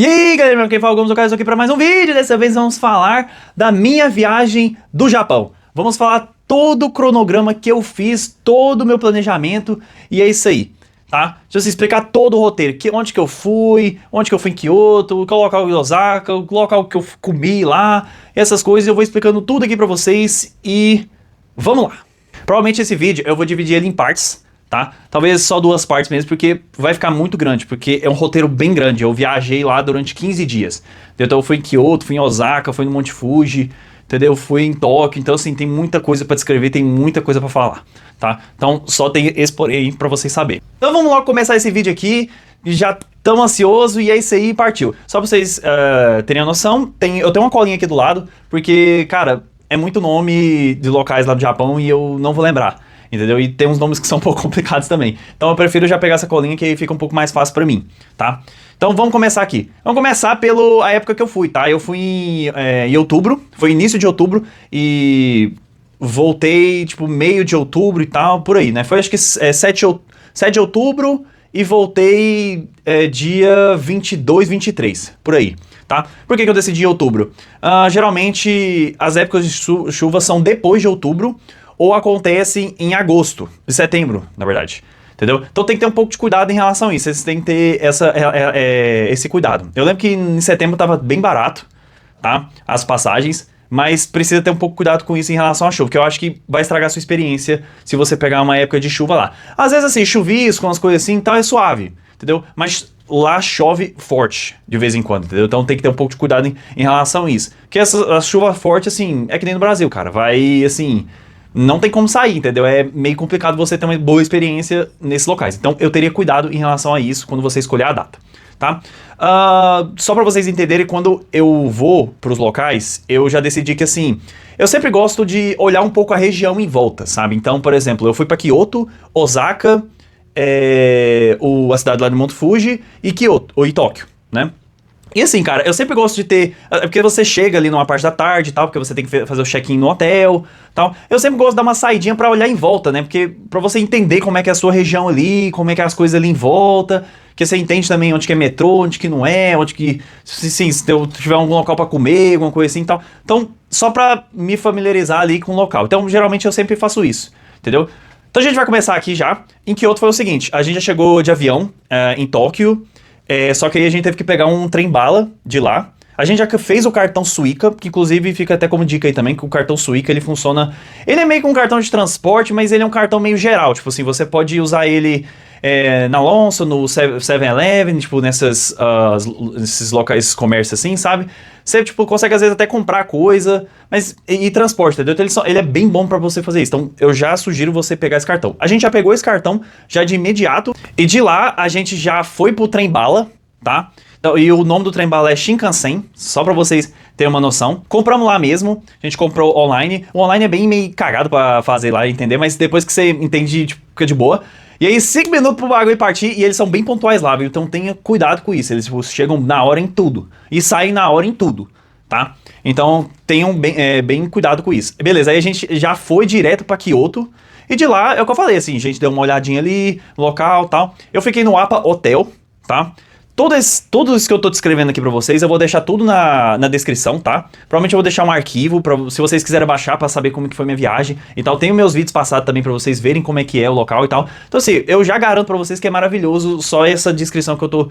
E aí galera, quem fala Gomes, eu estou aqui para mais um vídeo. Dessa vez vamos falar da minha viagem do Japão. Vamos falar todo o cronograma que eu fiz, todo o meu planejamento, e é isso aí, tá? Deixa eu explicar todo o roteiro, onde que eu fui em Kyoto, qual local em Osaka, o local que eu comi lá, essas coisas, eu vou explicando tudo aqui pra vocês e vamos lá. Provavelmente esse vídeo eu vou dividir ele em partes, tá? Talvez só 2 partes mesmo, porque vai ficar muito grande, porque é um roteiro bem grande. Eu viajei lá durante 15 dias. Então eu fui em Kyoto, fui em Osaka, fui no Monte Fuji, entendeu? Fui em Tóquio, então assim, tem muita coisa pra descrever, tem muita coisa pra falar, tá? Então só tem esse porém aí pra vocês saberem. Então vamos logo começar esse vídeo aqui, já tão ansioso, e é isso aí, partiu. Só pra vocês terem a noção, eu tenho uma colinha aqui do lado, porque, cara, é muito nome de locais lá do Japão e eu não vou lembrar. Entendeu? E tem uns nomes que são um pouco complicados também. Então eu prefiro já pegar essa colinha que aí fica um pouco mais fácil pra mim, tá? Então vamos começar aqui. Vamos começar pela época que eu fui, tá? Eu fui em outubro, foi início de outubro e voltei tipo meio de outubro e tal, por aí, né? Foi acho que 7 de outubro e voltei dia 22, 23, por aí, tá? Por que eu decidi em outubro? Geralmente as épocas de chuva são depois de outubro, ou acontecem em agosto, de setembro, na verdade, entendeu? Então tem que ter um pouco de cuidado em relação a isso, vocês têm que ter esse cuidado. Eu lembro que em setembro tava bem barato, tá? As passagens, mas precisa ter um pouco de cuidado com isso em relação à chuva, porque eu acho que vai estragar a sua experiência se você pegar uma época de chuva lá. Às vezes assim, chuvisco, umas coisas assim, então é suave, entendeu? Mas lá chove forte, de vez em quando, entendeu? Então tem que ter um pouco de cuidado em relação a isso. Porque a chuva forte, assim, é que nem no Brasil, cara, vai, assim... Não tem como sair, entendeu? É meio complicado você ter uma boa experiência nesses locais. Então eu teria cuidado em relação a isso quando você escolher a data, tá? Só pra vocês entenderem, quando eu vou pros locais, eu já decidi que assim... Eu sempre gosto de olhar um pouco a região em volta, sabe? Então, por exemplo, eu fui pra Kyoto, Osaka, a cidade lá de Monte Fuji e Tóquio, né? E assim, cara, eu sempre gosto de ter... Porque você chega ali numa parte da tarde e tal, porque você tem que fazer o check-in no hotel e tal. Eu sempre gosto de dar uma saidinha pra olhar em volta, né? Porque pra você entender como é que é a sua região ali, como é que é as coisas ali em volta. Que você entende também onde que é metrô, onde que não é, onde que... Sim, se eu tiver algum local pra comer, alguma coisa assim e tal. Então, só pra me familiarizar ali com o local. Então, geralmente eu sempre faço isso, entendeu? Então a gente vai começar aqui já. Em Kyoto foi o seguinte, a gente já chegou de avião em Tóquio. Só que aí a gente teve que pegar um trem-bala de lá. A gente já fez o cartão Suica, que inclusive fica até como dica aí também, que o cartão Suica, ele funciona... Ele é meio que um cartão de transporte, mas ele é um cartão meio geral. Tipo assim, você pode usar ele na Lawson, no 7-Eleven, tipo, nesses locais, esses comércios assim, sabe? Você, tipo, consegue às vezes até comprar coisa, mas... E transporte, entendeu? Então ele é bem bom pra você fazer isso. Então eu já sugiro você pegar esse cartão. A gente já pegou esse cartão, já de imediato, e de lá a gente já foi pro trem-bala, tá? Então, e o nome do trem-bala é Shinkansen, só pra vocês terem uma noção. Compramos lá mesmo, a gente comprou online. O online é bem meio cagado pra fazer lá, entender, mas depois que você entende, tipo, fica de boa. E aí 5 minutos pro bagulho partir, e eles são bem pontuais lá, viu? Então tenha cuidado com isso, eles tipo, chegam na hora em tudo. E saem na hora em tudo, tá? Então tenham bem cuidado com isso. Beleza, aí a gente já foi direto pra Kyoto. E de lá, é o que eu falei, assim, a gente deu uma olhadinha ali, no local e tal. Eu fiquei no APA Hotel, tá? Tudo isso que eu tô descrevendo aqui pra vocês, eu vou deixar tudo na descrição, tá? Provavelmente eu vou deixar um arquivo, se vocês quiserem baixar pra saber como que foi minha viagem e tal. Tenho meus vídeos passados também pra vocês verem como é que é o local e tal. Então assim, eu já garanto pra vocês que é maravilhoso só essa descrição que eu tô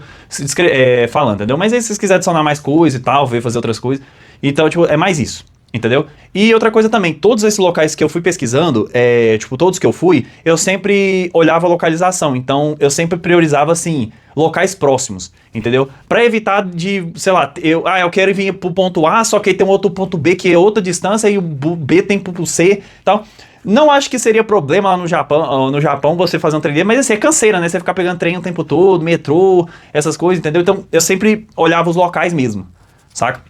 falando, entendeu? Mas aí se vocês quiserem adicionar mais coisa e tal, fazer outras coisas, então tipo, é mais isso. Entendeu? E outra coisa também, todos esses locais que eu fui pesquisando, tipo, todos que eu fui, eu sempre olhava a localização. Então, eu sempre priorizava, assim, locais próximos, entendeu? Pra evitar de, sei lá, eu quero vir pro ponto A, só que aí tem um outro ponto B que é outra distância e o B tem pro C e tal. Não acho que seria problema lá no Japão você fazer um trem, mas assim, é canseira, né? Você ficar pegando trem o tempo todo, metrô, essas coisas, entendeu? Então, eu sempre olhava os locais mesmo, saca?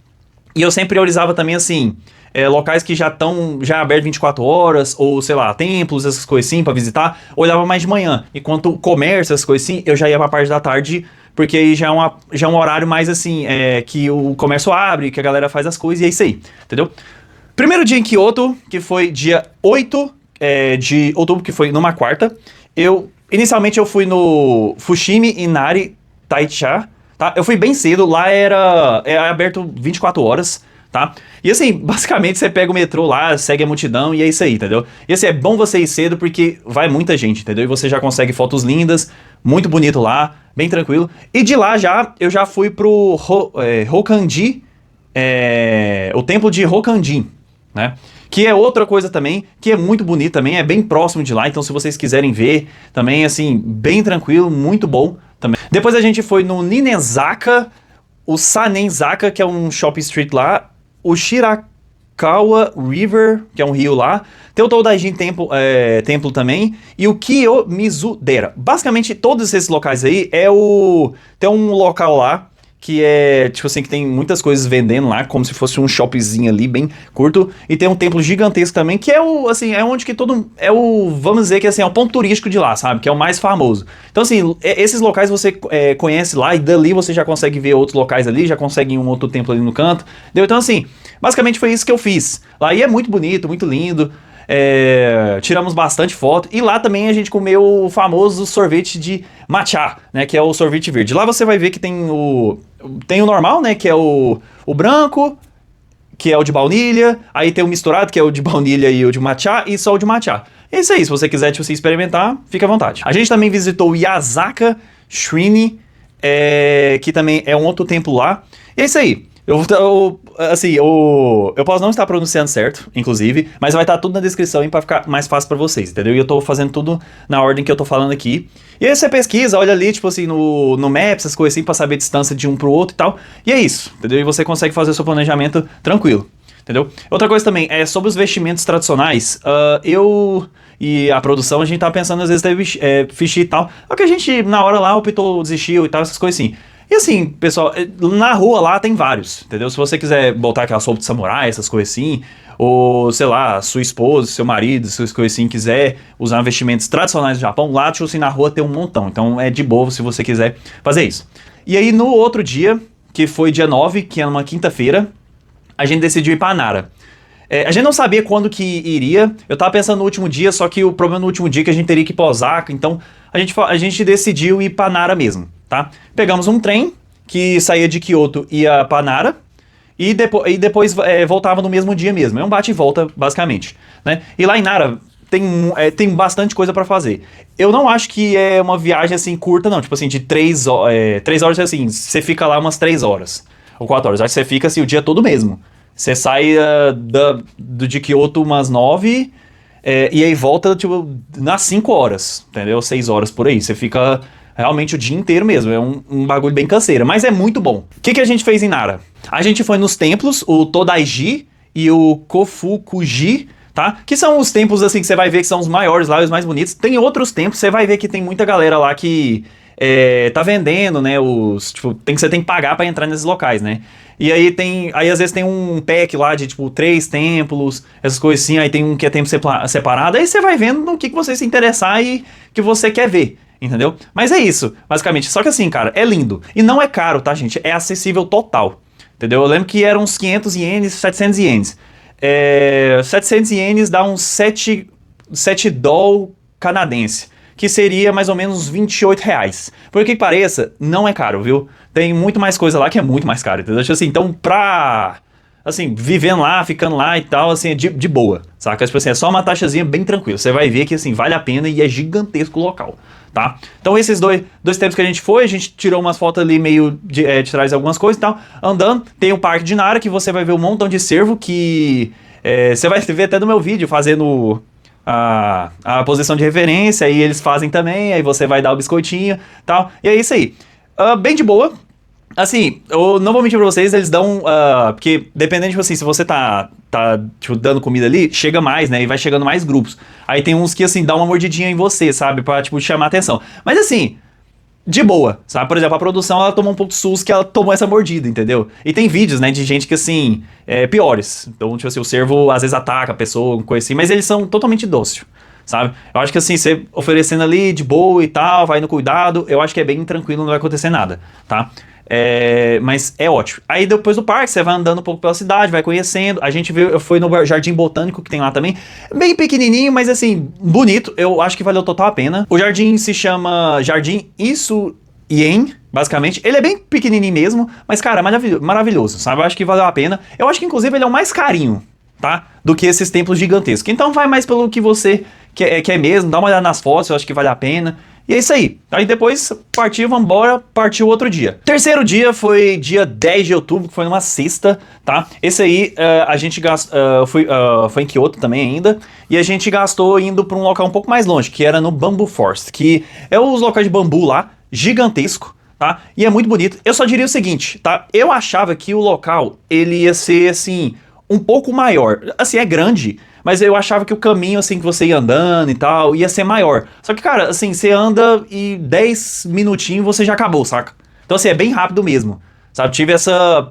E eu sempre priorizava também, assim, locais que já estão abertos 24 horas, ou, sei lá, templos, essas coisas assim, pra visitar, olhava mais de manhã. Enquanto comércio, essas coisas assim, eu já ia pra parte da tarde, porque aí já é um horário mais, assim, que o comércio abre, que a galera faz as coisas, e é isso aí, entendeu? Primeiro dia em Kyoto, que foi dia 8 de outubro, que foi numa quarta, inicialmente eu fui no Fushimi Inari Taisha, tá? Eu fui bem cedo, lá é aberto 24 horas, tá? E assim, basicamente você pega o metrô lá, segue a multidão e é isso aí, entendeu? E assim, é bom você ir cedo porque vai muita gente, entendeu? E você já consegue fotos lindas, muito bonito lá, bem tranquilo. E de lá eu já fui pro Rokkandi, o templo de Rokkandi, né? Que é outra coisa também, que é muito bonito também, é bem próximo de lá, então se vocês quiserem ver, também assim, bem tranquilo, muito bom também. Depois a gente foi no Ninenzaka, o Sanenzaka, que é um shopping street lá, o Shirakawa River, que é um rio lá, tem o Todaijin Templo também, e o Kiyomizu-dera. Basicamente, todos esses locais aí tem um local lá, que é, tipo assim, que tem muitas coisas vendendo lá, como se fosse um shoppingzinho ali, bem curto, e tem um templo gigantesco também, que é onde que vamos dizer que assim, é o ponto turístico de lá, sabe, que é o mais famoso. Então assim, esses locais você conhece lá, e dali você já consegue ver outros locais ali, já consegue ir um outro templo ali no canto, entendeu? Então assim, basicamente foi isso que eu fiz. Lá e é muito bonito, muito lindo. Tiramos bastante foto. E lá também a gente comeu o famoso sorvete de matcha, né? Que é o sorvete verde. Lá você vai ver que tem o normal, né? Que é o branco, que é o de baunilha. Aí tem o misturado, que é o de baunilha e o de matcha. E só o de matcha. É isso aí. Se você quiser tipo, se experimentar, fica à vontade. A gente também visitou o Yasaka Shrine, que também é um outro templo lá. E é isso aí. Eu posso não estar pronunciando certo, inclusive, mas vai estar tudo na descrição para ficar mais fácil para vocês, entendeu? E eu tô fazendo tudo na ordem que eu tô falando aqui. E aí você pesquisa, olha ali, tipo assim, no Maps, essas coisas assim, pra saber a distância de um pro outro e tal. E é isso, entendeu? E você consegue fazer o seu planejamento tranquilo, entendeu? Outra coisa também, sobre os vestimentos tradicionais, eu e a produção, a gente tava pensando às vezes ter vestir e tal. Só que a gente, na hora lá, optou, desistiu e tal, essas coisas assim. E assim, pessoal, na rua lá tem vários, entendeu? Se você quiser botar aquela roupa de samurai, essas coisas assim, ou, sei lá, sua esposa, seu marido, essas coisas assim, quiser usar vestimentos tradicionais do Japão, lá, tipo assim, na rua tem um montão. Então é de boa se você quiser fazer isso. E aí, no outro dia, que foi dia 9, que é uma quinta-feira, a gente decidiu ir pra Nara. A gente não sabia quando que iria, eu tava pensando no último dia, só que o problema no último dia é que a gente teria que ir pra Osaka, então a gente decidiu ir pra Nara mesmo, tá? Pegamos um trem que saía de Kyoto e ia pra Nara, e depois voltava no mesmo dia mesmo, é um bate e volta basicamente, né? E lá em Nara tem bastante coisa pra fazer. Eu não acho que é uma viagem assim curta não, tipo assim, de 3 horas assim, você fica lá umas 3 horas, ou 4 horas, acho que você fica assim o dia todo mesmo. Você sai de Kyoto umas 9 e aí volta tipo, nas 5 horas, entendeu? 6 horas por aí. Você fica realmente o dia inteiro mesmo. É um bagulho bem canseira, mas é muito bom. O que a gente fez em Nara? A gente foi nos templos, o Todaiji e o Kofukuji, tá? Que são os templos assim que você vai ver que são os maiores lá, os mais bonitos. Tem outros templos, você vai ver que tem muita galera lá que tá vendendo, né? Tipo, você tem que pagar pra entrar nesses locais, né? E aí às vezes tem um pack lá de tipo 3 templos, essas coisas assim, aí tem um que é tempo separado, aí você vai vendo no que você se interessar e que você quer ver, entendeu? Mas é isso, basicamente. Só que assim, cara, é lindo. E não é caro, tá, gente? É acessível total, entendeu? Eu lembro que eram uns 500 ienes, 700 ienes. 700 ienes dá uns 7 doll canadense, que seria mais ou menos uns 28 reais. Por que pareça, não é caro, viu? Tem muito mais coisa lá que é muito mais caro, entendeu? Assim, então, assim, vivendo lá, ficando lá e tal, assim, é de boa, saca? Tipo assim, é só uma taxazinha bem tranquila. Você vai ver que, assim, vale a pena e é gigantesco o local, tá? Então, esses dois tempos que a gente tirou umas fotos ali meio de trás de algumas coisas e tal, andando. Tem o Parque de Nara, que você vai ver um montão de cervo que você vai ver até no meu vídeo, fazendo a posição de referência, aí eles fazem também, aí você vai dar o biscoitinho e tal, e é isso aí. Bem de boa. Assim, eu não vou mentir pra vocês, eles dão, porque dependendo, tipo assim, se você tá tipo, dando comida ali, chega mais, né, e vai chegando mais grupos. Aí tem uns que, assim, dá uma mordidinha em você, sabe, pra, tipo, chamar atenção. Mas, assim, de boa, sabe? Por exemplo, a produção, ela tomou um pouco de susto que ela tomou essa mordida, entendeu? E tem vídeos, né, de gente que, assim, piores. Então, tipo assim, o cervo às vezes ataca a pessoa, coisa assim, mas eles são totalmente dóceis, sabe? Eu acho que, assim, você oferecendo ali de boa e tal, vai no cuidado, eu acho que é bem tranquilo, não vai acontecer nada, tá? Mas é ótimo. Aí depois do parque, você vai andando um pouco pela cidade, vai conhecendo. A gente foi no Jardim Botânico que tem lá também. Bem pequenininho, mas assim, bonito. Eu acho que valeu total a pena. O jardim se chama Jardim Isuien, basicamente. Ele é bem pequenininho mesmo, mas, cara, maravilhoso, sabe? Eu acho que valeu a pena. Eu acho que, inclusive, ele é o mais carinho, tá? Do que esses templos gigantescos. Então vai mais pelo que você quer mesmo, dá uma olhada nas fotos, eu acho que vale a pena. E é isso aí. Aí depois partiu, vambora, partiu outro dia. Terceiro dia foi dia 10 de outubro, que foi numa sexta, tá? Esse aí a gente gastou, foi em Kyoto também ainda, e a gente gastou indo pra um local um pouco mais longe, que era no Bamboo Forest, que é os locais de bambu lá, gigantesco, tá? E é muito bonito. Eu só diria o seguinte, tá? Eu achava que o local, ele ia ser, assim, um pouco maior. Assim, é grande, mas eu achava que o caminho, assim, que você ia andando e tal, ia ser maior. Só que, cara, assim, você anda e 10 minutinhos você já acabou, saca? Então, assim, é bem rápido mesmo, sabe? Tive essa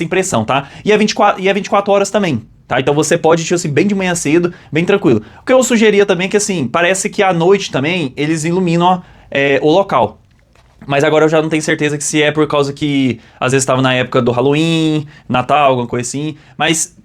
impressão, tá? E é 24 horas também, tá? Então você pode, tipo assim, bem de manhã cedo, bem tranquilo. O que eu sugeria também é que, assim, parece que à noite também eles iluminam o local. Mas agora eu já não tenho certeza que se é por causa que às vezes estava na época do Halloween, Natal, alguma coisa assim. Mas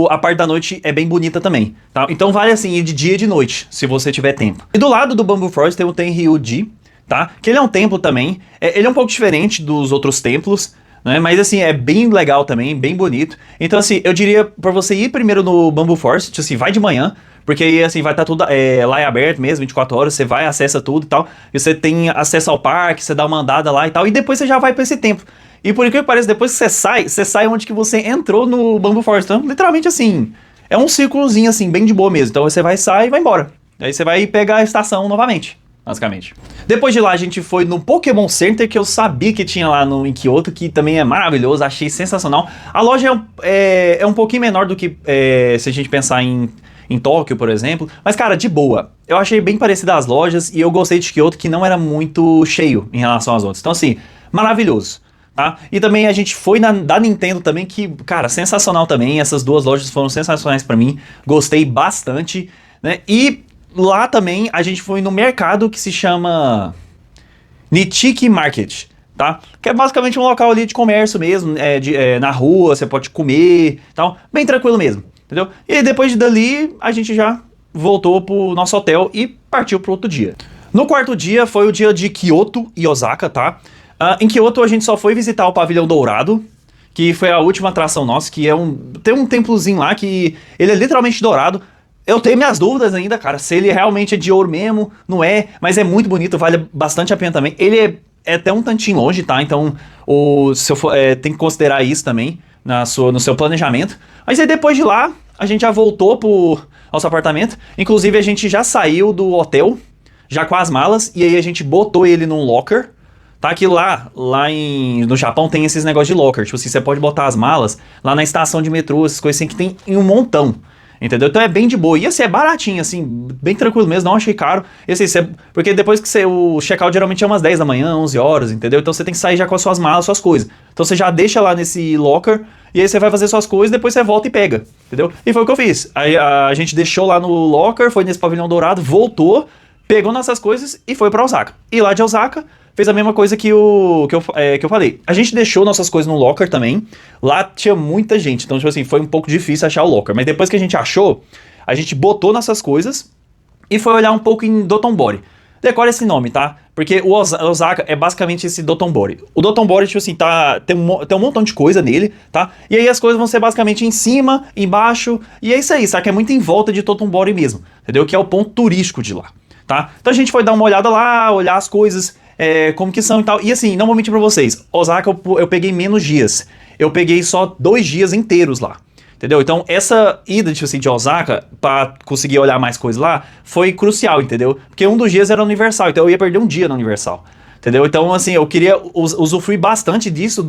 a parte da noite é bem bonita também, tá? Então vale assim ir de dia e de noite, se você tiver tempo. E do lado do Bamboo Forest tem o Tenryuji, tá? Que ele é um templo também. Ele é um pouco diferente dos outros templos, né? Mas assim, é bem legal também, bem bonito. Então assim, eu diria pra você ir primeiro no Bamboo Forest, assim, vai de manhã. Porque aí, assim, vai estar tudo lá aberto mesmo, 24 horas, você vai, acessa tudo e tal. E você tem acesso ao parque, você dá uma andada lá e tal. E depois você já vai pra esse templo. E por incrível que pareça, depois que você sai onde que você entrou no Bamboo Forest. Então, literalmente, assim, é um círculozinho, assim, bem de boa mesmo. Então você vai, sai e vai embora. Aí você vai pegar a estação novamente, basicamente. Depois de lá, a gente foi no Pokémon Center, que eu sabia que tinha lá em Kyoto, que também é maravilhoso, achei sensacional. A loja é um pouquinho menor do que se a gente pensar em Tóquio, por exemplo. Mas, cara, de boa. Eu achei bem parecida as lojas e eu gostei de Kyoto, que não era muito cheio em relação às outras. Então, assim, maravilhoso, tá? E também a gente foi da Nintendo também, que, cara, sensacional também. Essas duas lojas foram sensacionais pra mim. Gostei bastante, né? E lá também a gente foi no mercado que se chama Nichiki Market, tá? Que é basicamente um local ali de comércio mesmo, na rua, você pode comer e tal. Bem tranquilo mesmo. Entendeu? E depois dali, a gente já voltou pro nosso hotel e partiu pro outro dia. No quarto dia, foi o dia de Kyoto e Osaka, tá? Em Kyoto, a gente só foi visitar o Pavilhão Dourado, que foi a última atração nossa, que tem um templozinho lá que ele é literalmente dourado. Eu tenho minhas dúvidas ainda, cara, se ele realmente é de ouro mesmo, não é, mas é muito bonito, vale bastante a pena também. Ele é até um tantinho longe, tá? Então, tem que considerar isso também no seu planejamento. Mas aí depois de lá, a gente já voltou pro nosso apartamento. Inclusive, a gente já saiu do hotel, já com as malas, e aí a gente botou ele num locker. Tá? Que lá no Japão tem esses negócios de locker. Tipo assim, você pode botar as malas lá na estação de metrô, essas coisas assim, que tem em um montão. Entendeu? Então é bem de boa. E assim, é baratinho, assim, bem tranquilo mesmo, não achei caro. E assim, porque depois que o check-out geralmente é umas 10 da manhã, 11 horas, entendeu? Então você tem que sair já com as suas malas, suas coisas. Então você já deixa lá nesse locker, e aí você vai fazer suas coisas, depois você volta e pega, entendeu? E foi o que eu fiz. Aí a gente deixou lá no locker, foi nesse pavilhão dourado, voltou, pegou nossas coisas e foi pra Osaka. E lá de Osaka, fez a mesma coisa que eu falei. A gente deixou nossas coisas no locker também. Lá tinha muita gente, então, tipo assim, foi um pouco difícil achar o locker. Mas depois que a gente achou, a gente botou nossas coisas e foi olhar um pouco em Dotonbori. Decora esse nome, tá? Porque o Osaka é basicamente esse Dotonbori. O Dotonbori, tipo assim, tem um montão de coisa nele, tá? E aí as coisas vão ser basicamente em cima, embaixo, e é isso aí, sabe? É muito em volta de Dotonbori mesmo, entendeu? Que é o ponto turístico de lá, tá? Então a gente foi dar uma olhada lá, olhar as coisas, como que são e tal. E assim, não vou mentir pra vocês, Osaka eu peguei menos dias. Eu peguei só 2 dias inteiros lá. Entendeu? Então, essa ida, tipo assim, de Osaka, pra conseguir olhar mais coisas lá, foi crucial, entendeu? Porque um dos dias era Universal, então eu ia perder um dia na Universal. Entendeu? Então, assim, eu queria usufruir bastante disso,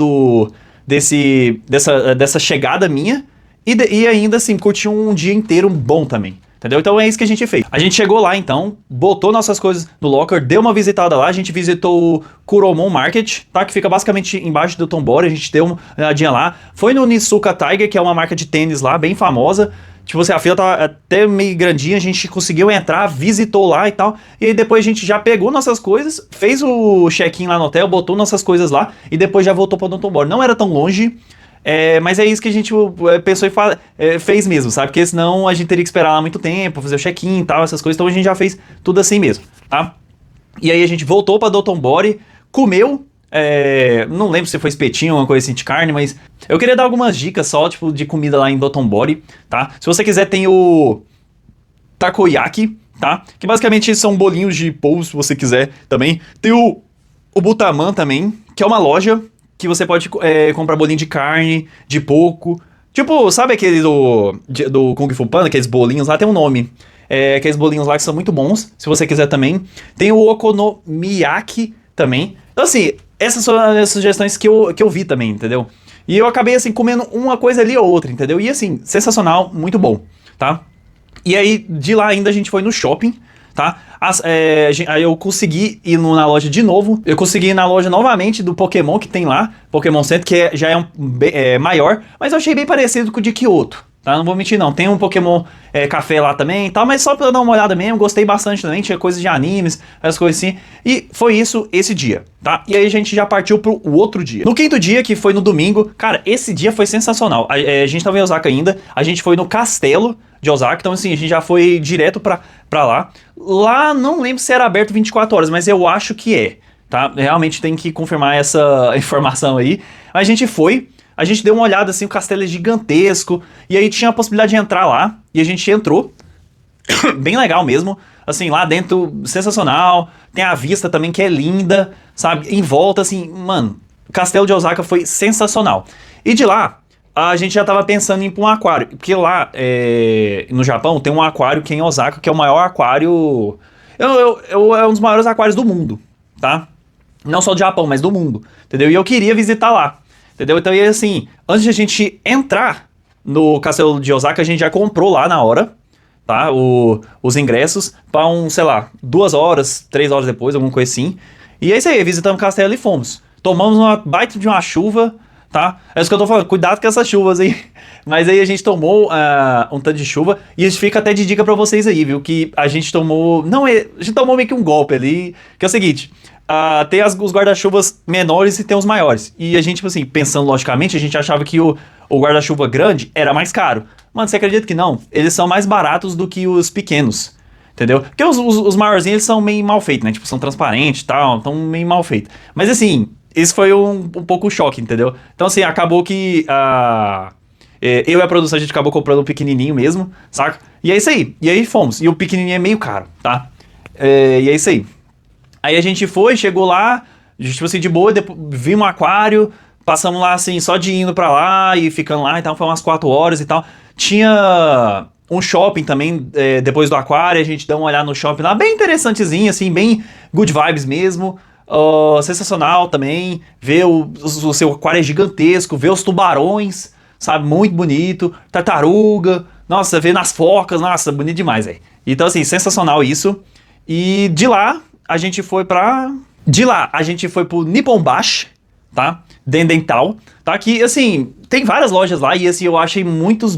dessa chegada minha, e ainda, assim, curtir um dia inteiro bom também. Entendeu? Então é isso que a gente fez. A gente chegou lá, então, botou nossas coisas no locker, deu uma visitada lá, a gente visitou o Kuromon Market, tá? Que fica basicamente embaixo do Dotonbori, a gente deu uma olhadinha lá. Foi no Nisuka Tiger, que é uma marca de tênis lá, bem famosa. Tipo assim, a fila tava até meio grandinha, a gente conseguiu entrar, visitou lá e tal. E aí depois a gente já pegou nossas coisas, fez o check-in lá no hotel, botou nossas coisas lá e depois já voltou para o Dotonbori. Não era tão longe. Mas é isso que a gente pensou e fez mesmo, sabe? Porque senão a gente teria que esperar lá muito tempo, fazer o check-in e tal, essas coisas. Então a gente já fez tudo assim mesmo, tá? E aí a gente voltou pra Dotonbori, comeu, Não lembro se foi espetinho ou uma coisa assim de carne, mas eu queria dar algumas dicas só, tipo, de comida lá em Dotonbori, tá? Se você quiser, tem o takoyaki, tá? Que basicamente são bolinhos de polvo, se você quiser também. Tem o Butaman também, que é uma loja que você pode comprar bolinho de carne, de porco. Tipo, sabe aquele do Kung Fu Panda, aqueles bolinhos lá, tem um nome. Aqueles bolinhos lá que são muito bons, se você quiser também. Tem o Okonomiyaki também. Então, assim, essas são as sugestões que eu vi também, entendeu? E eu acabei, assim, comendo uma coisa ali ou outra, entendeu? E, assim, sensacional, muito bom, tá? E aí, de lá ainda a gente foi no shopping, tá? Aí eu consegui ir na loja de novo. Eu consegui ir na loja novamente do Pokémon que tem lá, Pokémon Center, que já é maior, mas eu achei bem parecido com o de Kyoto, tá? Não vou mentir não, tem um Pokémon café lá também e tal, mas só pra eu dar uma olhada mesmo, gostei bastante também, tinha coisas de animes, essas coisas assim, e foi isso esse dia, tá? E aí a gente já partiu pro outro dia. No quinto dia, que foi no domingo, cara, esse dia foi sensacional. A gente tava em Osaka ainda, a gente foi no castelo de Osaka, então assim, a gente já foi direto pra lá. Lá, não lembro se era aberto 24 horas, mas eu acho que é, tá? Realmente tem que confirmar essa informação aí. A gente foi, a gente deu uma olhada assim, o castelo é gigantesco, e aí tinha a possibilidade de entrar lá, e a gente entrou, bem legal mesmo, assim, lá dentro, sensacional, tem a vista também que é linda, sabe, em volta, assim, mano, o castelo de Osaka foi sensacional. E de lá, a gente já tava pensando em ir pra um aquário, porque lá no Japão tem um aquário que é em Osaka, que é o maior aquário, é um dos maiores aquários do mundo, tá? Não só do Japão, mas do mundo, entendeu? E eu queria visitar lá, entendeu? Então, e assim, antes de a gente entrar no castelo de Osaka, a gente já comprou lá na hora, tá? Os ingressos pra sei lá, 2 horas, 3 horas depois, alguma coisa assim. E é isso aí, visitamos o castelo e fomos. Tomamos uma baita de uma chuva, tá? É isso que eu tô falando, cuidado com essas chuvas aí. Mas aí a gente tomou um tanto de chuva, e isso fica até de dica pra vocês aí, viu? Que a gente tomou, a gente tomou meio que um golpe ali, que é o seguinte, tem os guarda-chuvas menores e tem os maiores. E a gente, tipo assim, pensando logicamente, a gente achava que o guarda-chuva grande era mais caro. Mano, você acredita que não? Eles são mais baratos do que os pequenos, entendeu? Porque os maiorzinhos, eles são meio mal feitos, né? Tipo, são transparentes e tal, então meio mal feitos. Mas assim, esse foi um pouco o choque, entendeu? Então assim, acabou que eu e a produção, a gente acabou comprando um pequenininho mesmo, saca? E é isso aí. E aí fomos. E o pequenininho é meio caro, tá? E é isso aí. Aí a gente foi, chegou lá, tipo assim, de boa, vimos um aquário, passamos lá assim, só de indo pra lá e ficando lá, então foi umas 4 horas e tal. Tinha um shopping também, depois do aquário, a gente deu uma olhada no shopping lá, bem interessantezinho, assim, bem good vibes mesmo. Sensacional também, ver o seu aquário é gigantesco, ver os tubarões, sabe, muito bonito, tartaruga, nossa, ver nas focas, nossa, bonito demais, velho. Então assim, sensacional isso. E de lá, a gente foi pro Nipponbashi, tá? Dendental, tá? Que, assim, tem várias lojas lá e, assim, eu achei muitos...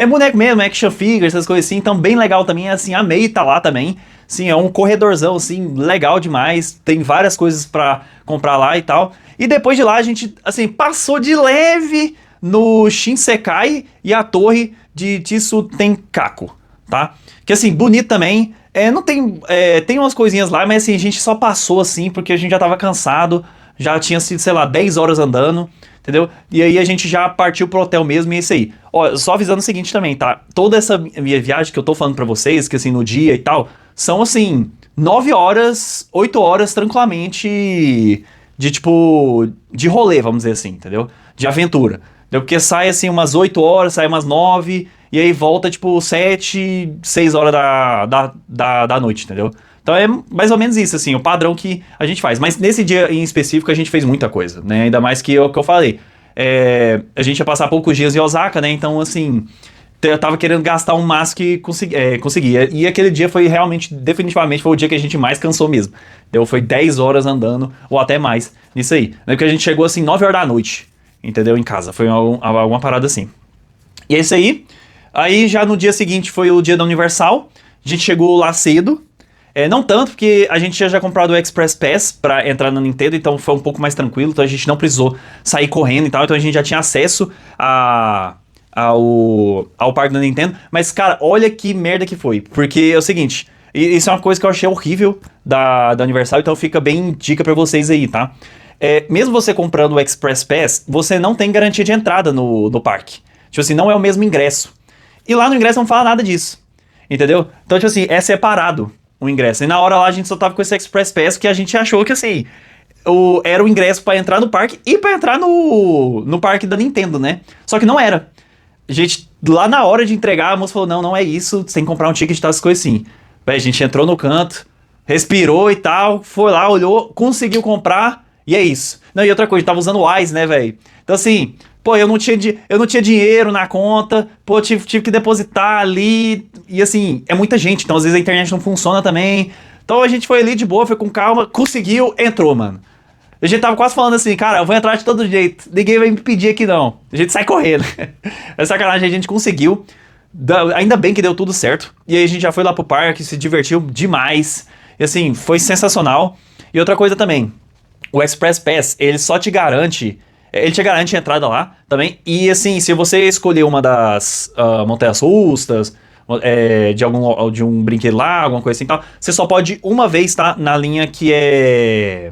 boneco mesmo, action figures, essas coisas assim, então bem legal também, assim, amei tá lá também. Sim, é um corredorzão, assim, legal demais, tem várias coisas pra comprar lá e tal. E depois de lá, a gente, assim, passou de leve no Shinsekai e a torre de Tsutenkaku, tá? Que, assim, bonito também. Não tem... tem umas coisinhas lá, mas, assim, a gente só passou, assim, porque a gente já tava cansado. Já tinha sido, sei lá, 10 horas andando, entendeu? E aí a gente já partiu pro hotel mesmo e é isso aí. Ó, só avisando o seguinte também, tá? Toda essa minha viagem que eu tô falando pra vocês, que assim, no dia e tal, são assim, 9 horas, 8 horas tranquilamente de tipo, de rolê, vamos dizer assim, entendeu? De aventura. Entendeu? Porque sai assim umas 8 horas, sai umas 9, e aí volta tipo 7, 6 horas da noite, entendeu? Então é mais ou menos isso, assim, o padrão que a gente faz. Mas nesse dia em específico a gente fez muita coisa, né? Ainda mais que eu falei. A gente ia passar poucos dias em Osaka, né? Então, assim, eu tava querendo gastar o máximo que conseguia. E aquele dia foi realmente, definitivamente, foi o dia que a gente mais cansou mesmo. Então foi 10 horas andando, ou até mais, nisso aí. Porque a gente chegou, assim, 9 horas da noite, entendeu? Em casa. Foi alguma parada assim. E é isso aí. Aí já no dia seguinte foi o dia da Universal. A gente chegou lá cedo. Não tanto, porque a gente tinha já comprado o Express Pass pra entrar na Nintendo, então foi um pouco mais tranquilo, então a gente não precisou sair correndo e tal, então a gente já tinha acesso ao parque da Nintendo. Mas, cara, olha que merda que foi, porque é o seguinte, isso é uma coisa que eu achei horrível da Universal, então fica bem dica pra vocês aí, tá? mesmo você comprando o Express Pass, você não tem garantia de entrada no parque. Tipo assim, não é o mesmo ingresso. E lá no ingresso não fala nada disso. Entendeu? Então, tipo assim, é separado o ingresso. E na hora lá a gente só tava com esse Express Pass que a gente achou que, assim, era o ingresso pra entrar no parque e pra entrar no parque da Nintendo, né? Só que não era. A gente, lá na hora de entregar, a moça falou, não é isso, você tem que comprar um ticket e tal, essas coisas assim. Aí a gente entrou no canto, respirou e tal, foi lá, olhou, conseguiu comprar, e é isso. Não, e outra coisa, tava usando o Wise, né, velho? Então assim, pô, eu não tinha dinheiro na conta, pô, tive que depositar ali, e assim, é muita gente, então às vezes a internet não funciona também. Então a gente foi ali de boa, foi com calma, conseguiu, entrou, mano. A gente tava quase falando assim, cara, eu vou entrar de todo jeito, ninguém vai me pedir aqui não. A gente sai correndo. É sacanagem, a gente conseguiu. Ainda bem que deu tudo certo. E aí a gente já foi lá pro parque, se divertiu demais. E assim, foi sensacional. E outra coisa também, o Express Pass, ele só te garante... Ele te garante a entrada lá também. E assim, se você escolher uma das montanhas russas, de um brinquedo lá, alguma coisa assim e tal, você só pode ir uma vez, tá? Na linha que é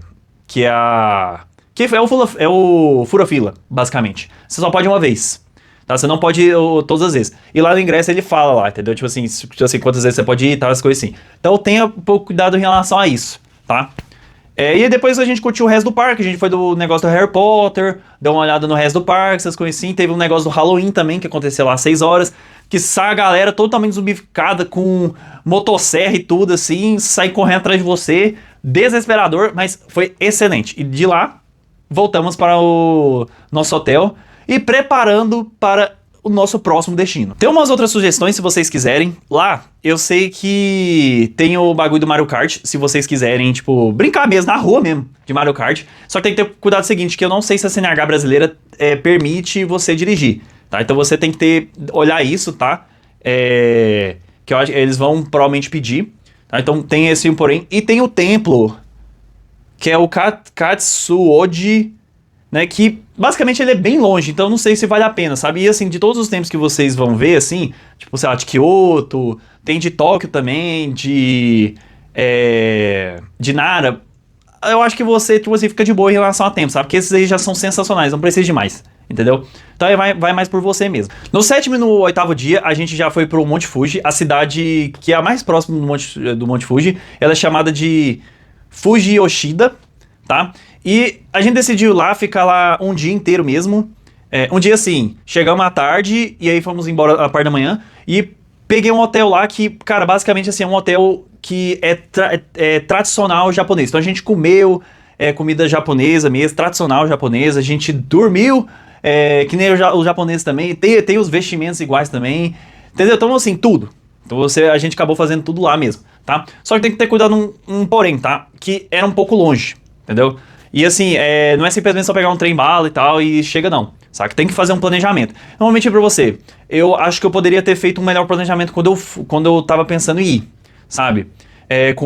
o fura-fila, basicamente. Você só pode ir uma vez. Tá? Você não pode ir todas as vezes. E lá no ingresso ele fala lá, entendeu? Tipo assim, quantas vezes você pode ir e tal, as coisas assim. Então tenha um pouco cuidado em relação a isso, tá? E depois a gente curtiu o resto do parque, a gente foi do negócio do Harry Potter, deu uma olhada no resto do parque, essas coisas assim. Teve um negócio do Halloween também, que aconteceu lá às 6 horas, que sai a galera totalmente zumbificada, com motosserra e tudo assim, sai correndo atrás de você, desesperador, mas foi excelente. E de lá, voltamos para o nosso hotel e preparando para o nosso próximo destino. Tem umas outras sugestões se vocês quiserem. Lá, eu sei que tem o bagulho do Mario Kart, se vocês quiserem, tipo, brincar mesmo, na rua mesmo, de Mario Kart. Só que tem que ter cuidado seguinte, que eu não sei se a CNH brasileira permite você dirigir, tá? Então você tem que olhar isso, tá? Que eu acho que eles vão provavelmente pedir, tá? Então tem esse porém. E tem o templo, que é o Katsuoji, né, que basicamente ele é bem longe, então não sei se vale a pena, sabe? E assim, de todos os tempos que vocês vão ver, assim, tipo, sei lá, de Kyoto, tem de Tóquio também, de Nara, eu acho que você, tipo assim, fica de boa em relação a tempo, sabe? Porque esses aí já são sensacionais, não precisa de mais, entendeu? Então aí vai mais por você mesmo. No 7º e no 8º dia, a gente já foi pro Monte Fuji, a cidade que é a mais próxima do Monte Fuji, ela é chamada de Fuji Yoshida, tá? E a gente decidiu lá, ficar lá um dia inteiro mesmo. Um dia assim, chegamos à tarde e aí fomos embora à parte da manhã. E peguei um hotel lá que, cara, basicamente assim, é um hotel que é tradicional japonês. Então a gente comeu comida japonesa mesmo, tradicional japonesa. A gente dormiu, que nem os japoneses também. Tem os vestimentos iguais também. Entendeu? Então assim, tudo. Então a gente acabou fazendo tudo lá mesmo, tá? Só que tem que ter cuidado um porém, tá? Que era um pouco longe, entendeu? E assim, não é simplesmente só pegar um trem-bala e tal e chega não, sabe? Tem que fazer um planejamento. Normalmente pra você, eu acho que eu poderia ter feito um melhor planejamento quando eu tava pensando em ir, sabe?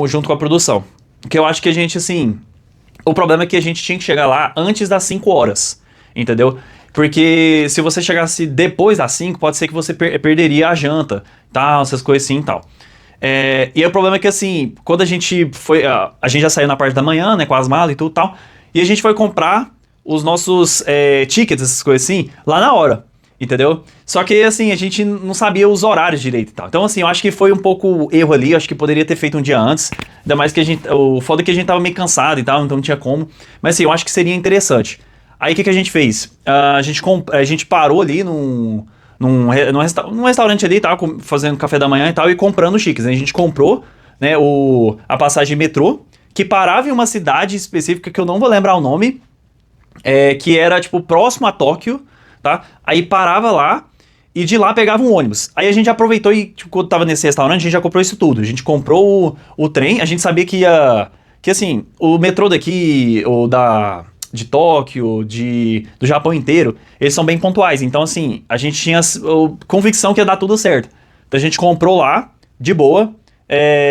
Junto com a produção. Porque eu acho que a gente, assim... O problema é que a gente tinha que chegar lá antes das 5 horas, entendeu? Porque se você chegasse depois das 5, pode ser que você perderia a janta, tal, essas coisas assim e tal. E aí o problema é que, assim, quando a gente foi... a gente já saiu na parte da manhã, né, com as malas e tudo e tal, e a gente foi comprar os nossos tickets, essas coisas assim, lá na hora, entendeu? Só que, assim, a gente não sabia os horários direito e tal. Então, assim, eu acho que foi um pouco erro ali, eu acho que poderia ter feito um dia antes, ainda mais que o foda é que a gente tava meio cansado e tal, então não tinha como. Mas, assim, eu acho que seria interessante. Aí, o que a gente fez? A gente parou ali num restaurante ali, tava fazendo café da manhã e tal, e comprando chiques. A gente comprou, né, a passagem metrô, que parava em uma cidade específica que eu não vou lembrar o nome, que era, tipo, próximo a Tóquio, tá? Aí parava lá e de lá pegava um ônibus. Aí a gente aproveitou e, tipo, quando tava nesse restaurante, a gente já comprou isso tudo. A gente comprou o trem, a gente sabia que assim, o metrô daqui, de Tóquio, do Japão inteiro, eles são bem pontuais. Então, assim, a gente tinha convicção que ia dar tudo certo. Então a gente comprou lá, de boa,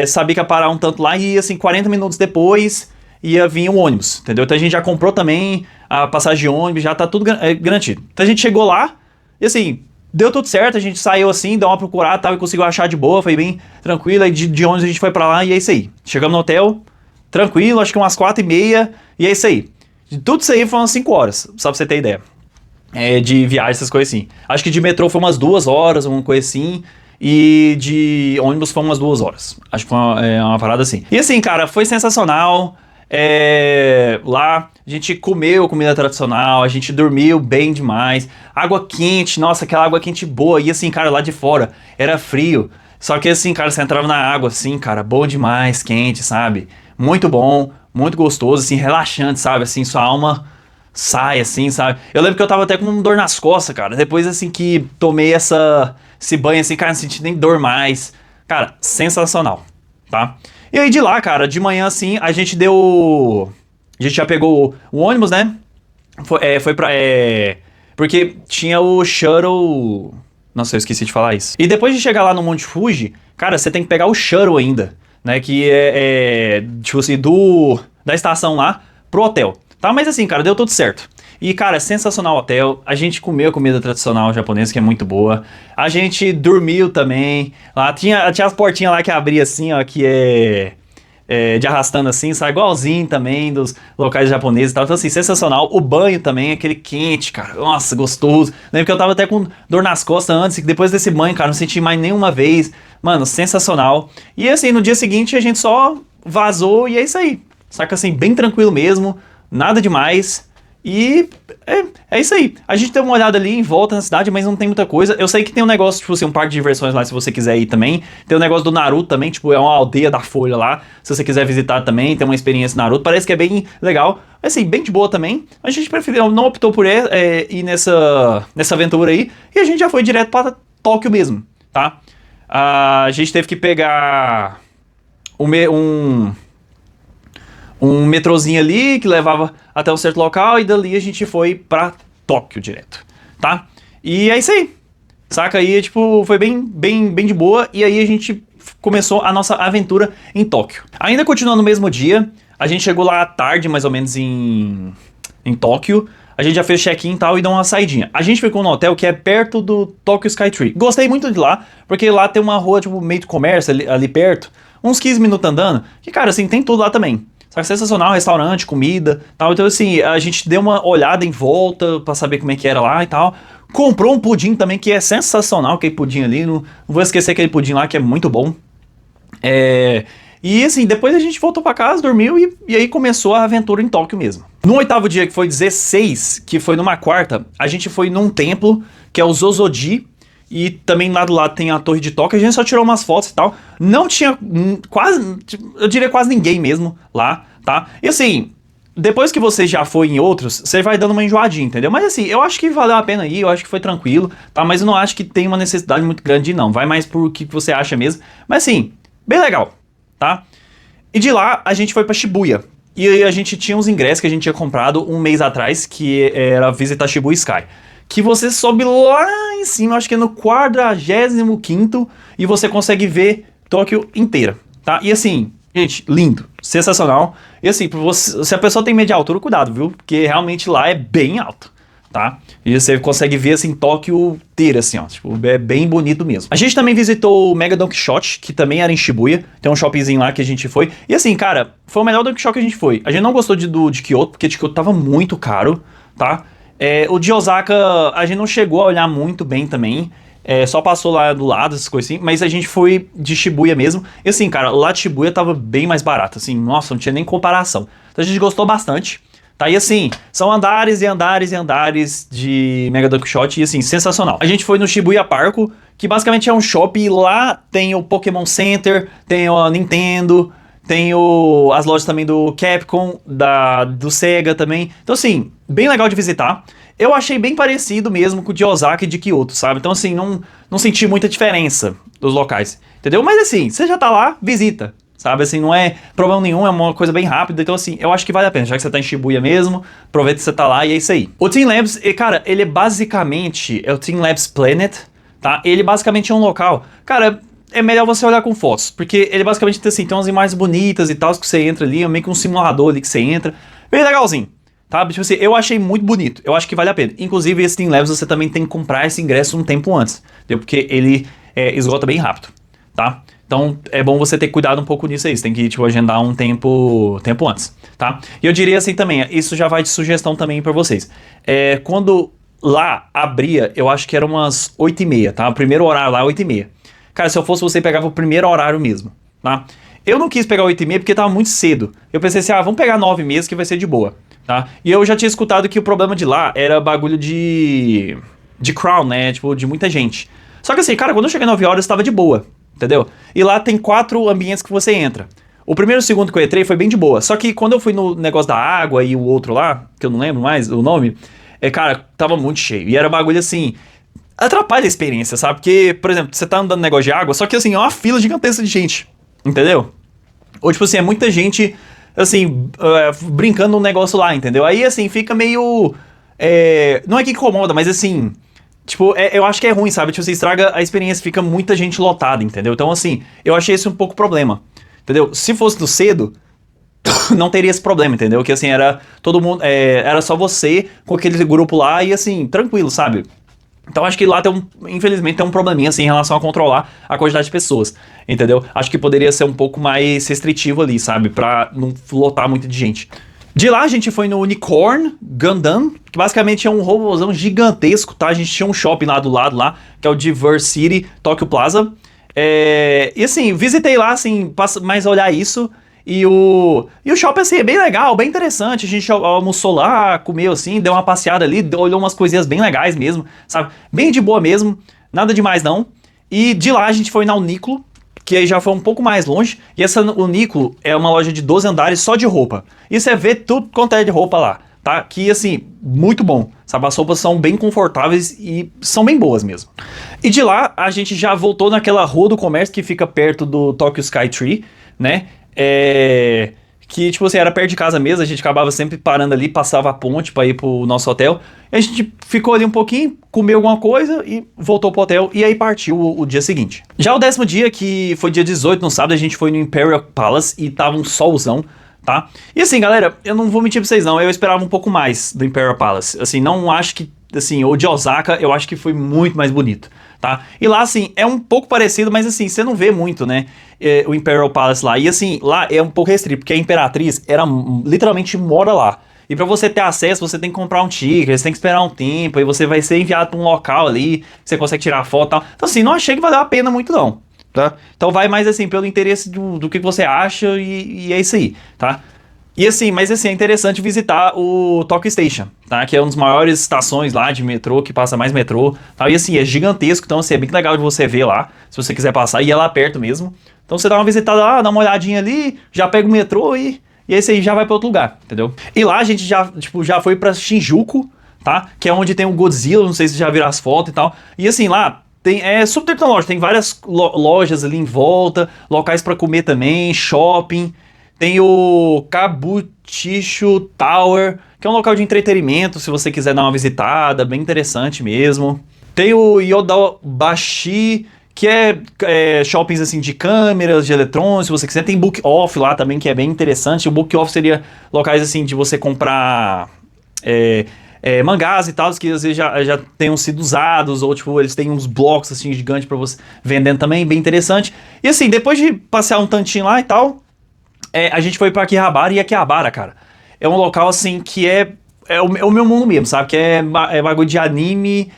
sabia que ia parar um tanto lá e, assim, 40 minutos depois ia vir um ônibus, entendeu? Então a gente já comprou também a passagem de ônibus, já tá tudo garantido. Então a gente chegou lá e, assim, deu tudo certo, a gente saiu assim, deu uma procurada, tal, e conseguiu achar de boa, foi bem tranquilo. Aí de ônibus a gente foi pra lá e é isso aí. Chegamos no hotel, tranquilo, acho que umas 4h30 e é isso aí. De tudo isso aí foi umas 5 horas, só pra você ter ideia. De viagem, essas coisas assim. Acho que de metrô foi umas 2 horas, alguma coisa assim. E de ônibus foi umas 2 horas. Acho que foi uma parada assim. E assim, cara, foi sensacional. Lá a gente comeu comida tradicional, a gente dormiu bem demais. Água quente, nossa, aquela água quente boa. E assim, cara, lá de fora era frio. Só que assim, cara, você entrava na água assim, cara, bom demais, quente, sabe? Muito bom, muito gostoso, assim, relaxante, sabe? Assim, sua alma sai, assim, sabe? Eu lembro que eu tava até com dor nas costas, cara. Depois, assim, que tomei esse banho, assim, cara, não senti nem dor mais. Cara, sensacional, tá? E aí de lá, cara, de manhã, assim, a gente já pegou o ônibus, né? Foi pra... porque tinha o shuttle... Nossa, eu esqueci de falar isso. E depois de chegar lá no Monte Fuji, cara, você tem que pegar o shuttle ainda, né? Que tipo assim, da estação lá pro hotel. Tá, mas assim, cara, deu tudo certo. E, cara, sensacional o hotel. A gente comeu comida tradicional japonesa, que é muito boa. A gente dormiu também. Lá tinha as portinhas lá que abria assim, ó, que de arrastando assim, sai igualzinho também dos locais japoneses e tal. Então, assim, sensacional. O banho também, aquele quente, cara. Nossa, gostoso. Lembro que eu tava até com dor nas costas antes, e depois desse banho, cara, não senti mais nenhuma vez. Mano, sensacional. E assim, no dia seguinte a gente só vazou e é isso aí. Saca assim, bem tranquilo mesmo. Nada demais. E é isso aí. A gente deu uma olhada ali em volta na cidade, mas não tem muita coisa. Eu sei que tem um negócio, tipo assim, um parque de diversões lá, se você quiser ir também. Tem o negócio do Naruto também, tipo, é uma aldeia da Folha lá. Se você quiser visitar também, tem uma experiência Naruto. Parece que é bem legal. Assim, bem de boa também. A gente preferiu, não optou por ir nessa aventura aí. E a gente já foi direto para Tóquio mesmo, tá? A gente teve que pegar um metrozinho ali que levava até um certo local e dali a gente foi pra Tóquio direto, tá? E é isso aí, saca? Aí, tipo, foi bem de boa e aí a gente começou a nossa aventura em Tóquio. Ainda continuando no mesmo dia, a gente chegou lá à tarde, mais ou menos em Tóquio. A gente já fez check-in e tal e deu uma saidinha. A gente ficou no hotel que é perto do Tokyo Skytree. Gostei muito de lá, porque lá tem uma rua, tipo, meio de comércio ali perto. Uns 15 minutos andando. Que, cara, assim, tem tudo lá também. Sabe, sensacional, restaurante, comida, tal. Então, assim, a gente deu uma olhada em volta pra saber como é que era lá e tal. Comprou um pudim também, que é sensacional, aquele pudim ali. Não vou esquecer aquele pudim lá, que é muito bom. E, assim, depois a gente voltou pra casa, dormiu e aí começou a aventura em Tóquio mesmo. No 8º dia, que foi 16, que foi numa quarta, a gente foi num templo, que é o Zozoji. E também lá do lado tem a Torre de Tóquio. A gente só tirou umas fotos e tal. Não tinha quase, eu diria quase ninguém mesmo lá, tá? E assim, depois que você já foi em outros, você vai dando uma enjoadinha, entendeu? Mas assim, eu acho que valeu a pena ir, eu acho que foi tranquilo, tá? Mas eu não acho que tem uma necessidade muito grande de ir, não. Vai mais por o que você acha mesmo. Mas assim, bem legal, tá? E de lá, a gente foi pra Shibuya. E aí a gente tinha uns ingressos que a gente tinha comprado um mês atrás, que era visitar Shibuya Sky. Que você sobe lá em cima, acho que é no 45º, e você consegue ver Tóquio inteira, tá? E assim, gente, lindo, sensacional. E assim, se a pessoa tem medo de altura, cuidado, viu? Porque realmente lá é bem alto, tá? E você consegue ver, assim, Tóquio inteira, assim, ó. Tipo, é bem bonito mesmo. A gente também visitou o Mega Don Quixote, que também era em Shibuya. Tem um shoppingzinho lá que a gente foi. E assim, cara, foi o melhor Don Quixote que a gente foi. A gente não gostou de Kyoto, porque de Kyoto tava muito caro, tá? O de Osaka, a gente não chegou a olhar muito bem também. Só passou lá do lado, essas coisas assim. Mas a gente foi de Shibuya mesmo. E assim, cara, lá de Shibuya tava bem mais barato. Assim, nossa, não tinha nem comparação. Então a gente gostou bastante. Tá, e assim, são andares e andares e andares de Mega Don Quixote. E assim, sensacional. A gente foi no Shibuya Parco, que basicamente é um shopping. E lá tem o Pokémon Center, tem a Nintendo, tem as lojas também do Capcom, do Sega também. Então assim, bem legal de visitar. Eu achei bem parecido mesmo com o de Osaka e de Kyoto, sabe? Então assim, não senti muita diferença dos locais, entendeu? Mas assim, você já tá lá, visita, sabe? Assim, não é problema nenhum, é uma coisa bem rápida. Então assim, eu acho que vale a pena, já que você tá em Shibuya mesmo, aproveita que você tá lá e é isso aí. O Team Labs, cara, ele é basicamente, o Team Labs Planet, tá? Ele basicamente é um local, cara, é melhor você olhar com fotos, porque ele basicamente tem, assim, tem umas imagens bonitas e tal, que você entra ali, é meio que um simulador ali que você entra, bem legalzinho, tá? Tipo assim, eu achei muito bonito, eu acho que vale a pena. Inclusive, esse Team Labs você também tem que comprar esse ingresso um tempo antes, entendeu? Porque ele esgota bem rápido, tá? Então é bom você ter cuidado um pouco nisso aí. Você tem que, tipo, agendar um tempo antes, tá? E eu diria assim também, isso já vai de sugestão também pra vocês. Quando lá abria, eu acho que era umas 8h30, tá? O primeiro horário lá, 8h30. Cara, se eu fosse você, pegava o primeiro horário mesmo, tá? Eu não quis pegar 8h30 porque tava muito cedo. Eu pensei assim, vamos pegar 9 mesmo que vai ser de boa, tá? E eu já tinha escutado que o problema de lá era bagulho de crowd, né? Tipo, de muita gente. Só que assim, cara, quando eu cheguei 9 horas, tava de boa, entendeu? E lá tem 4 ambientes que você entra. O primeiro e o segundo que eu entrei foi bem de boa. Só que quando eu fui no negócio da água e o outro lá, que eu não lembro mais o nome, cara, tava muito cheio. E era bagulho assim, atrapalha a experiência, sabe? Porque, por exemplo, você tá andando no negócio de água, só que assim, é uma fila gigantesca de gente, entendeu? Ou tipo assim, é muita gente, assim, brincando no negócio lá, entendeu? Aí assim, fica meio... não é que incomoda, mas assim... Tipo, eu acho que é ruim, sabe? Tipo, você estraga a experiência, fica muita gente lotada, entendeu? Então assim, eu achei esse um pouco problema, entendeu? Se fosse do cedo, não teria esse problema, entendeu? Que assim, era todo mundo... era só você com aquele grupo lá e assim, tranquilo, sabe? Então acho que lá infelizmente tem um probleminha assim em relação a controlar a quantidade de pessoas, entendeu? Acho que poderia ser um pouco mais restritivo ali, sabe? Pra não lotar muito de gente. De lá a gente foi no Unicorn Gundam, que basicamente é um robôzão gigantesco, tá? A gente tinha um shopping lá do lado lá, que é o Diversity Tokyo Plaza. E assim, visitei lá, assim, mais olhar isso. E o shopping, assim, é bem legal, bem interessante. A gente almoçou lá, comeu, assim, deu uma passeada ali, olhou umas coisinhas bem legais mesmo, sabe? Bem de boa mesmo, nada demais não. E de lá a gente foi na Uniqlo, que aí já foi um pouco mais longe. E essa Uniqlo é uma loja de 12 andares só de roupa. E você vê tudo quanto é de roupa lá, tá? Que, assim, muito bom, sabe? As roupas são bem confortáveis e são bem boas mesmo. E de lá a gente já voltou naquela rua do comércio que fica perto do Tokyo Skytree, né? Que, tipo assim, era perto de casa mesmo, a gente acabava sempre parando ali, passava a ponte pra ir pro nosso hotel. E a gente ficou ali um pouquinho, comeu alguma coisa e voltou pro hotel. E aí partiu o dia seguinte. Já o 10º dia, que foi dia 18, no sábado, a gente foi no Imperial Palace e tava um solzão, tá? E assim, galera, eu não vou mentir pra vocês não, eu esperava um pouco mais do Imperial Palace. Assim, não acho que, assim, o de Osaka, eu acho que foi muito mais bonito, tá? E lá, assim, é um pouco parecido, mas assim, você não vê muito, né? O Imperial Palace lá. E assim, lá é um pouco restrito, porque a Imperatriz, literalmente mora lá. E pra você ter acesso, você tem que comprar um ticket, você tem que esperar um tempo, aí você vai ser enviado pra um local ali, você consegue tirar foto e tal. Então assim, não achei que valeu a pena muito não, tá? Então vai mais assim, pelo interesse do que você acha e é isso aí, tá? E assim, mas assim, é interessante visitar o Tokyo Station, tá? Que é uma das maiores estações lá de metrô, que passa mais metrô, tá? E assim, é gigantesco, então assim, é bem legal de você ver lá, se você quiser passar, e é lá perto mesmo. Então você dá uma visitada lá, dá uma olhadinha ali, já pega o metrô e esse aí já vai pra outro lugar, entendeu? E lá a gente já foi pra Shinjuku, tá? Que é onde tem o Godzilla, não sei se já viram as fotos e tal. E assim, lá é super tecnológico, tem várias lojas ali em volta, locais pra comer também, shopping. Tem o Kabukicho Tower, que é um local de entretenimento, se você quiser dar uma visitada, bem interessante mesmo. Tem o Yodobashi, que é shoppings assim de câmeras, de eletrônicos, se você quiser. Tem Book Off lá também, que é bem interessante. O Book Off seria locais assim de você comprar mangás e tal, que às vezes já tenham sido usados, ou tipo, eles têm uns blocos assim gigantes pra você vendendo também, bem interessante. E assim, depois de passear um tantinho lá e tal, a gente foi pra Akihabara, e Akihabara, cara, é um local assim que é o meu mundo mesmo, sabe? Que é bagulho de anime,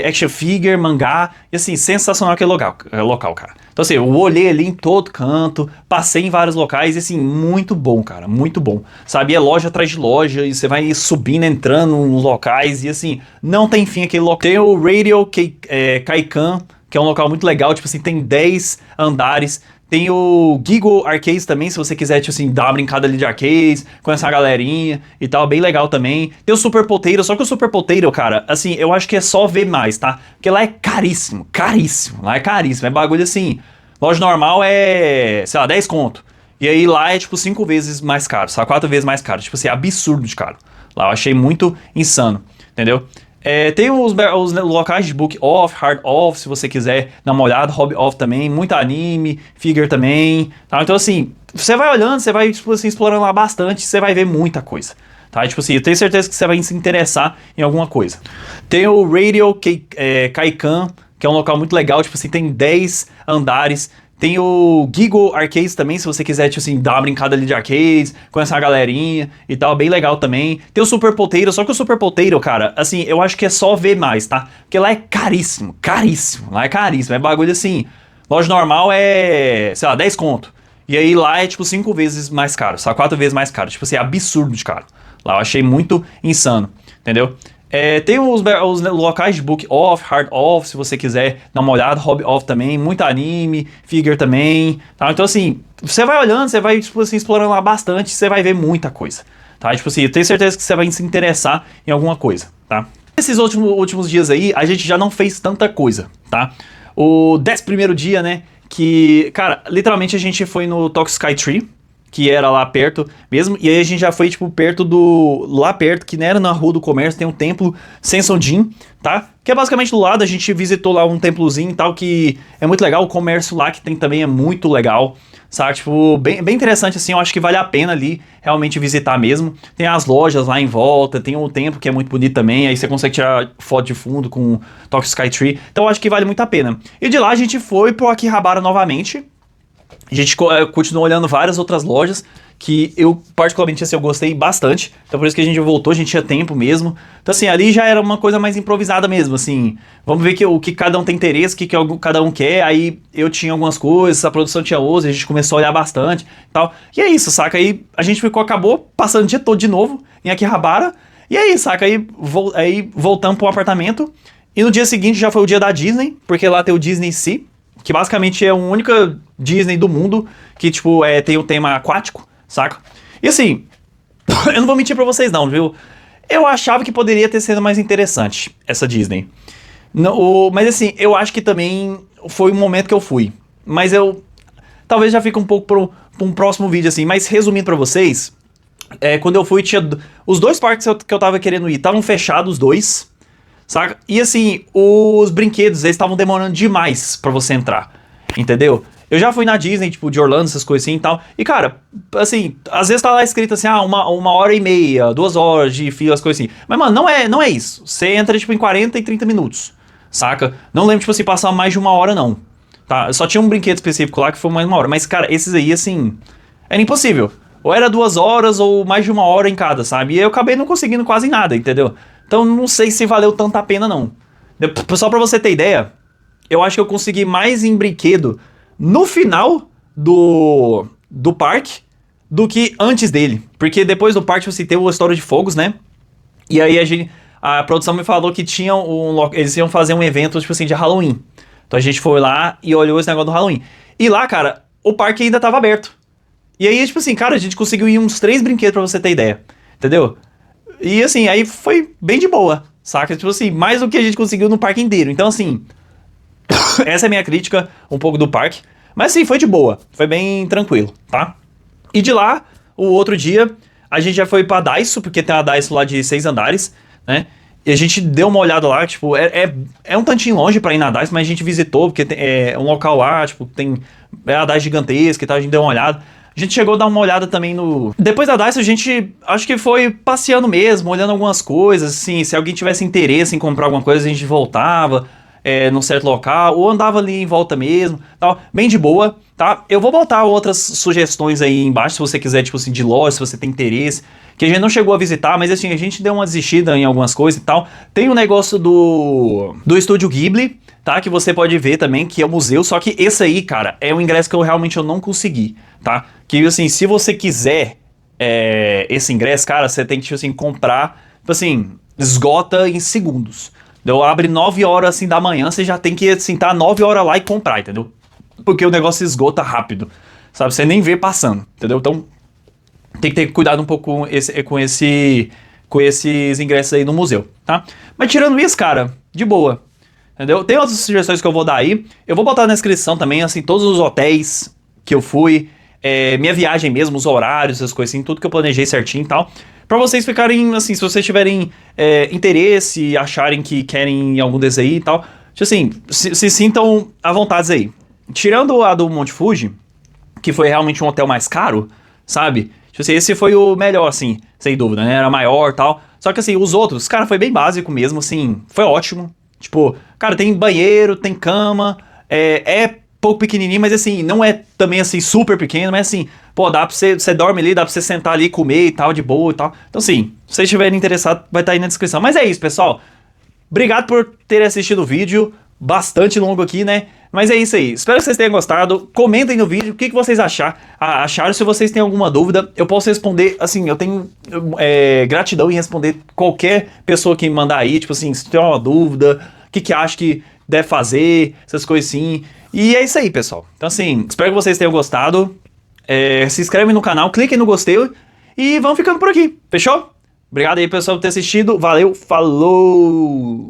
action figure, mangá, e assim, sensacional aquele local, cara. Então assim, eu olhei ali em todo canto, passei em vários locais, e assim, muito bom, cara, muito bom. Sabe, é loja atrás de loja, e você vai subindo, entrando nos locais, e assim, não tem fim aquele local. Tem o Radio Kaikan, que é um local muito legal, tipo assim, tem 10 andares. Tem o Gigo Arcades também, se você quiser, tipo assim, dar uma brincada ali de arcades, conhecer a galerinha e tal, bem legal também. Tem o Super Potato, só que o Super Potato, cara, assim, eu acho que é só ver mais, tá? Porque lá é caríssimo, caríssimo, lá é caríssimo, é bagulho assim, loja normal sei lá, 10 conto. E aí lá é, tipo, 5 vezes mais caro, sabe? 4 vezes mais caro, tipo assim, absurdo de caro. Lá eu achei muito insano, entendeu? Tem os locais de Book Off, Hard Off, se você quiser dar uma olhada, Hobby Off também, muito anime, figure também, tá? Então assim, você vai olhando, você vai tipo, assim, explorando lá bastante, você vai ver muita coisa, tá? E, tipo assim, eu tenho certeza que você vai se interessar em alguma coisa. Tem o Radio Kaikan, que é um local muito legal, tipo assim, tem 10 andares, Tem o Giggle Arcades também, se você quiser, tipo assim, dar uma brincada ali de arcades, conhecer uma galerinha e tal, bem legal também. Tem o Super Potato, só que o Super Potato, cara, assim, eu acho que é só ver mais, tá? Porque lá é caríssimo, caríssimo, lá é caríssimo, é bagulho assim, loja normal é, sei lá, 10 conto. E aí lá é tipo 5 vezes mais caro, sabe? 4 vezes mais caro, tipo assim, é absurdo de caro. Lá eu achei muito insano, entendeu? Tem os locais de book off, hard off, se você quiser dar uma olhada, hobby off também, muito anime, figure também, tá? Então assim, você vai olhando, você vai tipo assim, explorando lá bastante, você vai ver muita coisa, tá? Tipo assim, eu tenho certeza que você vai se interessar em alguma coisa, tá? Esses últimos dias aí, a gente já não fez tanta coisa, tá? O 11º dia, né, que, cara, literalmente a gente foi no Tokyo Sky Tree, que era lá perto mesmo, e aí a gente já foi, tipo, lá perto, que não era na Rua do Comércio, tem um templo Sensonjin, tá? Que é basicamente do lado, a gente visitou lá um templozinho e tal, que é muito legal, o comércio lá que tem também é muito legal, sabe? Tipo, bem interessante, assim, eu acho que vale a pena ali realmente visitar mesmo. Tem as lojas lá em volta, tem um templo que é muito bonito também, aí você consegue tirar foto de fundo com o Tokyo Sky Tree, então eu acho que vale muito a pena. E de lá a gente foi pro Akihabara novamente. A gente continuou olhando várias outras lojas que eu, particularmente, assim, eu gostei bastante. Então por isso que a gente voltou, a gente tinha tempo mesmo. Então assim, ali já era uma coisa mais improvisada mesmo, assim. Vamos ver o que cada um tem interesse, o que cada um quer. Aí eu tinha algumas coisas, a produção tinha outras, a gente começou a olhar bastante e tal. E é isso, saca? Aí a gente acabou passando o dia todo de novo em Akihabara. E aí, saca? Aí voltamos pro apartamento. E no dia seguinte já foi o dia da Disney, porque lá tem o Disney Sea, que basicamente é a única Disney do mundo que, tipo, tem o tema aquático, saca? E assim, eu não vou mentir pra vocês não, viu? Eu achava que poderia ter sido mais interessante essa Disney. Mas assim, eu acho que também foi o momento que eu fui. Mas eu talvez já fique um pouco pra um próximo vídeo, assim. Mas resumindo pra vocês, quando eu fui, tinha os dois parques que eu tava querendo ir, estavam fechados os dois, saca? E assim, os brinquedos, eles estavam demorando demais pra você entrar, entendeu? Eu já fui na Disney, tipo, de Orlando, essas coisas assim e tal. E, cara, assim, às vezes tá lá escrito assim, uma hora e meia, 2 horas de fila, as coisas assim. Mas, mano, não é isso. Você entra, tipo, em 40 e 30 minutos, saca? Não lembro, tipo, se passar mais de 1 hora, não. Tá? Só tinha um brinquedo específico lá que foi mais de 1 hora. Mas, cara, esses aí, assim, era impossível. Ou era 2 horas ou mais de 1 hora em cada, sabe? E eu acabei não conseguindo quase nada, entendeu? Então, não sei se valeu tanto a pena, não. Só pra você ter ideia, eu acho que eu consegui mais em brinquedo no final do parque do que antes dele. Porque depois do parque você tem o História de Fogos, né? E aí a produção me falou que eles iam fazer um evento, tipo assim, de Halloween. Então a gente foi lá e olhou esse negócio do Halloween. E lá, cara, o parque ainda tava aberto. E aí, tipo assim, cara, a gente conseguiu ir uns 3 brinquedos pra você ter ideia. Entendeu? E assim, aí foi bem de boa, saca? Tipo assim, mais do que a gente conseguiu no parque inteiro. Então assim, essa é a minha crítica um pouco do parque. Mas sim, foi de boa. Foi bem tranquilo, tá? E de lá, o outro dia, a gente já foi pra Daiso, porque tem a Daiso lá de 6 andares, né? E a gente deu uma olhada lá, tipo, é um tantinho longe pra ir na Daiso, mas a gente visitou, porque é um local lá, tipo, tem a Daiso gigantesca e tal, a gente deu uma olhada. A gente chegou a dar uma olhada também no... Depois da Daiso, a gente, acho que foi passeando mesmo, olhando algumas coisas, assim, se alguém tivesse interesse em comprar alguma coisa, a gente voltava num certo local, ou andava ali em volta mesmo, tal, bem de boa, tá? Eu vou botar outras sugestões aí embaixo, se você quiser, tipo assim, de loja, se você tem interesse, que a gente não chegou a visitar, mas assim, a gente deu uma desistida em algumas coisas e tal. Tem o negócio do Estúdio Ghibli, tá? Que você pode ver também, que é o museu, só que esse aí, cara, é um ingresso que eu não consegui, tá? Que assim, se você quiser esse ingresso, cara, você tem que, tipo assim, comprar, tipo assim, esgota em segundos. Então abre 9 horas assim da manhã, você já tem que assim, tá 9 horas lá e comprar, entendeu? Porque o negócio esgota rápido, sabe? Você nem vê passando, entendeu? Então tem que ter cuidado um pouco com esses ingressos aí no museu, tá? Mas tirando isso, cara, de boa, entendeu? Tem outras sugestões que eu vou dar aí. Eu vou botar na descrição também, assim, todos os hotéis que eu fui, minha viagem mesmo, os horários, essas coisas assim, tudo que eu planejei certinho e tal. Pra vocês ficarem, assim, se vocês tiverem interesse, acharem que querem algum desses aí e tal, tipo assim, se sintam à vontade aí. Tirando a do Monte Fuji, que foi realmente um hotel mais caro, sabe? Tipo assim, esse foi o melhor, assim, sem dúvida, né? Era maior e tal. Só que assim, os outros, cara, foi bem básico mesmo, assim, foi ótimo. Tipo, cara, tem banheiro, tem cama, pouco pequenininho, mas assim, não é também assim super pequeno, mas assim, pô, dá pra você dorme ali, dá pra você sentar ali, comer e tal, de boa e tal. Então assim, se vocês estiverem interessados, vai estar aí na descrição. Mas é isso, pessoal. Obrigado por terem assistido o vídeo, bastante longo aqui, né? Mas é isso aí, espero que vocês tenham gostado. Comentem no vídeo o que vocês acharam. Se vocês têm alguma dúvida, eu posso responder. Assim, eu tenho gratidão em responder qualquer pessoa que me mandar aí. Tipo assim, se tem uma dúvida, o que acha que deve fazer, essas coisas assim. E é isso aí, pessoal. Então assim, espero que vocês tenham gostado. Se inscreve no canal, clique no gostei e vamos ficando por aqui, fechou? Obrigado aí, pessoal, por ter assistido. Valeu, falou!